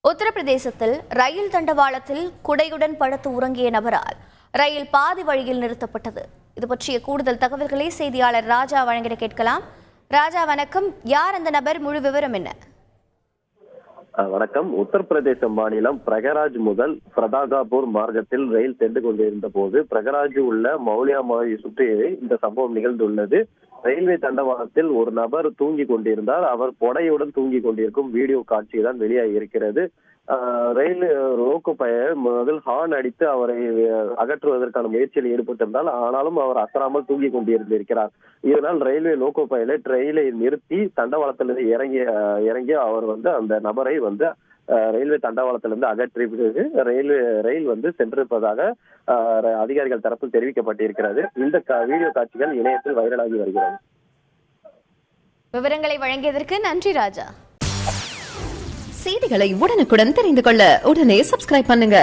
உத்தரப்பிரதேசத்தில் ரயில் தண்டவாளத்தில் குடையுடன் படுத்து உறங்கிய நபரால் ரயில் பாதி வழியில் நிறுத்தப்பட்டது. இது பற்றிய கூடுதல் தகவல்களை செய்தியாளர் ராஜா வழங்கிட கேட்கலாம். ராஜா வணக்கம். யார் அந்த நபர்? முழு விவரம் என்ன? வணக்கம். உத்தரப்பிரதேச மாநிலம் பிரகராஜ் முதல் பிரதாகாபூர் மார்க்கத்தில் ரயில் சென்று கொண்டிருந்த போது பிரகராஜ் உள்ள மௌலியாமாவை சுற்றி இந்த சம்பவம் நிகழ்ந்துள்ளது. ரயில்வே தண்டவாளத்தில் ஒரு நபர் தூங்கி கொண்டிருந்தார். அவர் கொடையுடன் தூங்கி கொண்டிருக்கும் வீடியோ காட்சி தான் வெளியாகி இருக்கிறது. ரயில் ரோக்கு முதல் ஹார்ன் அடித்து அவரை அகற்றுவதற்கான முயற்சியில் ஈடுபட்டிருந்தால் ஆனாலும் அவர் அசராமல் தூங்கி கொண்டிருந்திருக்கிறார். இதனால் ரயில்வே லோகோ பைலட் ரயிலை நிறுத்தி தண்டவாளத்திலிருந்து இறங்கி அவர் அந்த நபரை ரயில்வே தண்டவாளத்திலிருந்து அகற்றி ரயில் சென்றிருப்பதாக அதிகாரிகள் தரப்பில் தெரிவிக்கப்பட்டிருக்கிறது. இந்த வீடியோ காட்சிகள் இணையத்தில் வைரலாகி வருகிறது. விவரங்களை வழங்கியதற்கு நன்றி ராஜா. செய்திகளை உடனுக்குடன் தெரிந்து கொள்ள உடனே சப்ஸ்கிரைப் பண்ணுங்க.